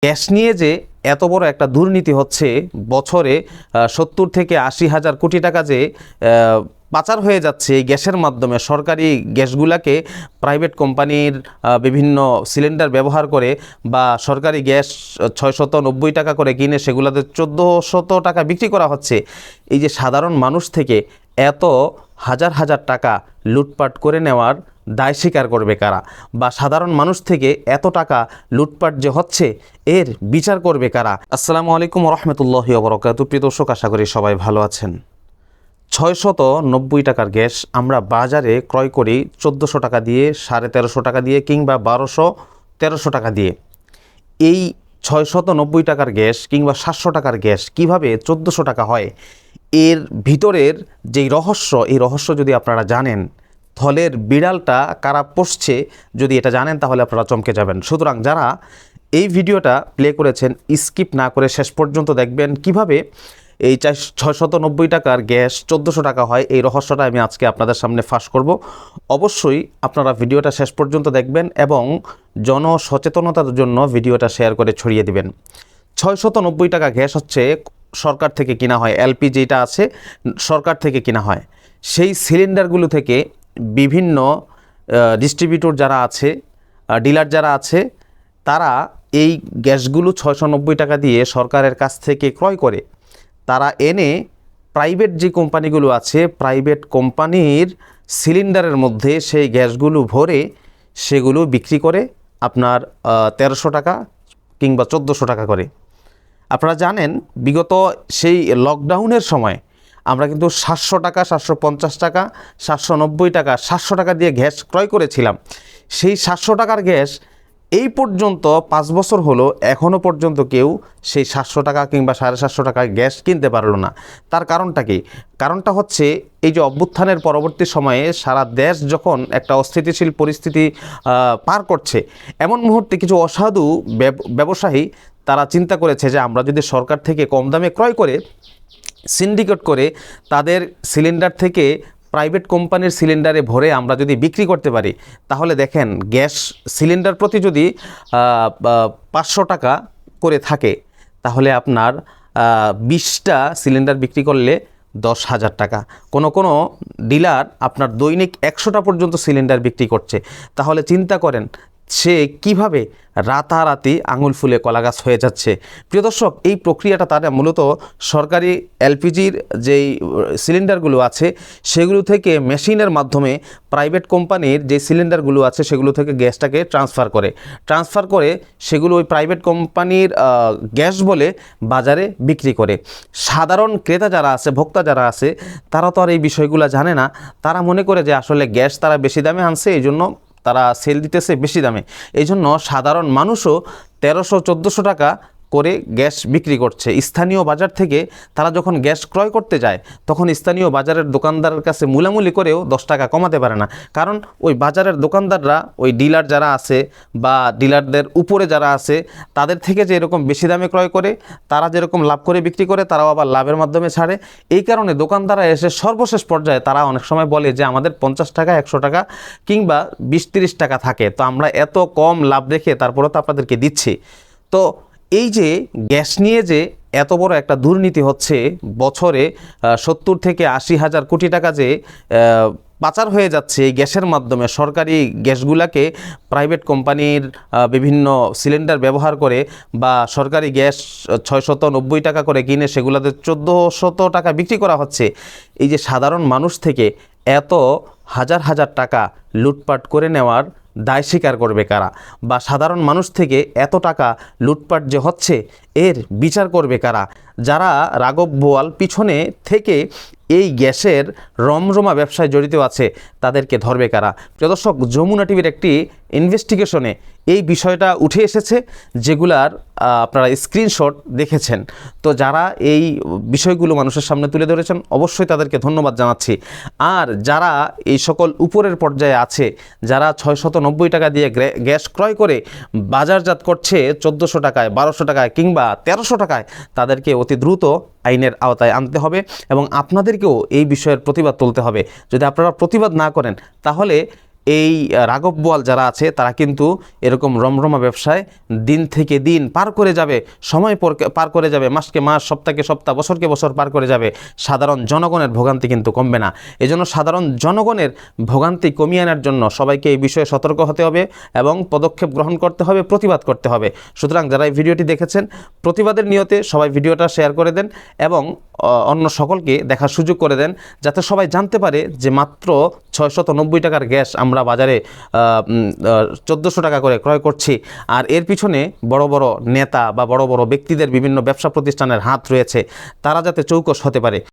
Gas নিয়ে যে এত বড় একটা দুর্নীতি হচ্ছে, বছরে 70 থেকে 80 হাজার কোটি টাকা যে পাচার হয়ে যাচ্ছে এই গ্যাসের মাধ্যমে, সরকারি গ্যাসগুলাকে প্রাইভেট কোম্পানির বিভিন্ন সিলিন্ডার ব্যবহার করে বা সরকারি গ্যাস 690 টাকা করে কিনে সেগুলোতে 1400 টাকা বিক্রি করা হচ্ছে। এই যে সাধারণ মানুষ থেকে এত হাজার হাজার টাকা লুটপাট করে নেওয়ার দায় স্বীকার করবে কারা, বা সাধারণ মানুষ থেকে এত টাকা লুটপাট যে হচ্ছে এর বিচার করবে কারা? আসসালামু আলাইকুম রহমতুল্লাহি ওয়া বারাকাতুহু। প্রিয় দর্শক, আশা করি সবাই ভালো আছেন। 690 টাকার গ্যাস আমরা বাজারে ক্রয় করি 1400 টাকা দিয়ে, 1350 টাকা দিয়ে কিংবা 1200-1300 টাকা দিয়ে। এই 690 টাকার গ্যাস কিংবা 700 টাকার গ্যাস কিভাবে 1400 টাকা হয়, এর ভিতরের যেই রহস্য, এই রহস্য যদি আপনারা জানেন, থলের বিড়ালটা কারা পোষছে যদি এটা জানেন, তাহলে আপনারা চমকে যাবেন। সুতরাং যারা এই ভিডিওটা প্লে করেছেন, স্কিপ না করে শেষ পর্যন্ত দেখবেন কিভাবে এই 690 টাকার গ্যাস 1400 টাকা হয়। এই রহস্যটা আমি আজকে আপনাদের সামনে ফাঁস করব। অবশ্যই আপনারা ভিডিওটা শেষ পর্যন্ত দেখবেন এবং জনসচেতনতার জন্য ভিডিওটা শেয়ার করে ছড়িয়ে দিবেন। 690 টাকা গ্যাস হচ্ছে সরকার থেকে কিনা হয়, এলপিজিটা আছে সরকার থেকে কিনা হয়। সেই সিলিন্ডারগুলো থেকে বিভিন্ন ডিস্ট্রিবিউটর যারা আছে, ডিলার যারা আছে, তারা এই গ্যাসগুলো 690 টাকা দিয়ে সরকারের কাছ থেকে ক্রয় করে তারা এনে প্রাইভেট যে কোম্পানিগুলো আছে, প্রাইভেট কোম্পানির সিলিন্ডারের মধ্যে সেই গ্যাসগুলো ভরে সেগুলো বিক্রি করে আপনার 1300 টাকা কিংবা 1400 টাকা করে। আপনারা জানেন বিগত সেই লকডাউনের সময় আমরা কিন্তু 700 টাকা, 750 টাকা, 790 টাকা, 700 টাকা দিয়ে গ্যাস ক্রয় করেছিলাম। সেই 700 টাকার গ্যাস এই পর্যন্ত 5 বছর হলো, এখনও পর্যন্ত কেউ সেই 700 টাকা কিংবা 750 টাকার গ্যাস কিনতে পারলো না। তার কারণটা কি? কারণটা হচ্ছে এই যে অভ্যুত্থানের পরবর্তী সময়ে সারা দেশ যখন একটা অস্থিতিশীল পরিস্থিতি পার করছে, এমন মুহূর্তে কিছু অসাধু ব্যবসায়ী তারা চিন্তা করেছে যে আমরা যদি সরকার থেকে কম দামে ক্রয় করে সিন্ডিকেট করে তাদের সিলিন্ডার থেকে প্রাইভেট কোম্পানির সিলিন্ডারে ভরে আমরা যদি বিক্রি করতে পারি, তাহলে দেখেন গ্যাস সিলিন্ডার প্রতি যদি 500 টাকা করে থাকে, তাহলে আপনার 20টা সিলিন্ডার বিক্রি করলে 10,000 টাকা। কোনো ডিলার আপনার দৈনিক 100টা পর্যন্ত সিলিন্ডার বিক্রি করছে। তাহলে চিন্তা করেন সে কিভাবে রাতারাতি আঙুল ফুলে কলাগাছ হয়ে যাচ্ছে। প্রিয় দর্শক, এই প্রক্রিয়াটা তারা মূলত সরকারি এলপিজির যেই সিলিন্ডারগুলো আছে সেগুলো থেকে মেশিনের মাধ্যমে প্রাইভেট কোম্পানির যে সিলিন্ডারগুলো আছে সেগুলো থেকে গ্যাসটাকে ট্রান্সফার করে সেগুলো ওই প্রাইভেট কোম্পানির গ্যাস বলে বাজারে বিক্রি করে। সাধারণ ক্রেতা যারা আছে, ভোক্তা যারা আছে, তারা তো আর এই বিষয়গুলো জানে না। তারা মনে করে যে আসলে গ্যাস তারা বেশি দামে আনছে, এই জন্য তারা সেল দিতেছে বেশি দামে। এই জন্য সাধারণ মানুষও 1300-1400 টাকা করে গ্যাস বিক্রি করছে। স্থানীয় বাজার থেকে তারা যখন গ্যাস ক্রয় করতে যায়, তখন স্থানীয় বাজারের দোকানদারের কাছে মূলামূলি করেও 10 টাকা কমাতে পারে না। কারণ ওই বাজারের দোকানদাররা, ওই ডিলার যারা আছে বা ডিলারদের উপরে যারা আছে, তাদের থেকে যে এরকম বেশি দামে ক্রয় করে, তারা যেরকম লাভ করে বিক্রি করে, তারাও আবার লাভের মাধ্যমে ছাড়ে। এই কারণে দোকানদাররা এসে সর্বশেষ পর্যায়ে তারা অনেক সময় বলে যে আমাদের 50 টাকা, 100 টাকা কিংবা 20-30 টাকা থাকে, তো আমরা এত কম লাভ রেখে তারপরেও তো আপনাদেরকে দিচ্ছি। তো এই যে গ্যাস নিয়ে যে এত বড় একটা দুর্নীতি হচ্ছে, বছরে 70 থেকে 80 হাজার কোটি টাকা যে পাচার হয়ে যাচ্ছে এই গ্যাসের মাধ্যমে, সরকারি গ্যাসগুলাকে প্রাইভেট কোম্পানির বিভিন্ন সিলিন্ডার ব্যবহার করে বা সরকারি গ্যাস 690 টাকা করে কিনে সেগুলোতে 1400 টাকা বিক্রি করা হচ্ছে। এই যে সাধারণ মানুষ থেকে এত হাজার হাজার টাকা লুটপাট করে নেওয়ার দায় স্বীকার করবে কারা, বা সাধারণ মানুষ থেকে এত টাকা লুটপাট যে হচ্ছে এর বিচার করবে কারা? যারা রাঘব বোয়াল পিছনে থেকে এই গ্যাসের রমরমা ব্যবসায় জড়িত আছে, তাদেরকে ধরবে কারা? প্রিয় দর্শক, যমুনা টিভির একটি ইনভেস্টিগেশনে এই বিষয়টা উঠে এসেছে, যেগুলার আপনারা স্ক্রিনশট দেখেছেন। তো যারা এই বিষয়গুলো মানুষের সামনে তুলে ধরেছেন, অবশ্যই তাদেরকে ধন্যবাদ জানাচ্ছি। আর যারা এই সকল উপরের পর্যায়ে আছে, যারা 690 টাকা দিয়ে গ্যাস ক্রয় করে বাজারজাত করছে 1400 টাকায়, 1200 টাকায় কিংবা 1300 টাকায়, তাদেরকে অতি দ্রুত আইনের আওতায় আনতে হবে এবং আপনাদেরকেও এই বিষয়ের প্রতিবাদ তুলতে হবে। যদি আপনারা প্রতিবাদ না করেন, তাহলে এই রাঘব বোয়াল যারা আছে তারা কিন্তু এরকম রমরমা ব্যবসায় দিন থেকে দিন পার করে যাবে, সময় পার করে যাবে, মাসকে মাস, সপ্তাহকে সপ্তাহ, বছরকে বছর পার করে যাবে। সাধারণ জনগণের ভোগান্তি কিন্তু কমবে না। এজন্য সাধারণ জনগণের ভোগান্তি কমিয়ে আনার জন্য সবাইকে এই বিষয়ে সতর্ক হতে হবে এবং পদক্ষেপ গ্রহণ করতে হবে, প্রতিবাদ করতে হবে। সুতরাং যারা এই ভিডিওটি দেখেছেন, প্রতিবাদের নিয়তে সবাই ভিডিওটা শেয়ার করে দেন এবং অন্য সকলকে দেখার সুযোগ করে দেন, যাতে সবাই জানতে পারে যে মাত্র 690 টাকার গ্যাস আমরা বাজারে 1400 টাকা করে ক্রয় করছি। আর এর পিছনে বড় বড় নেতা বা বড় বড় ব্যক্তিদের বিভিন্ন ব্যবসা প্রতিষ্ঠানের হাত রয়েছে, তারা যাতে চৌকস হতে পারে।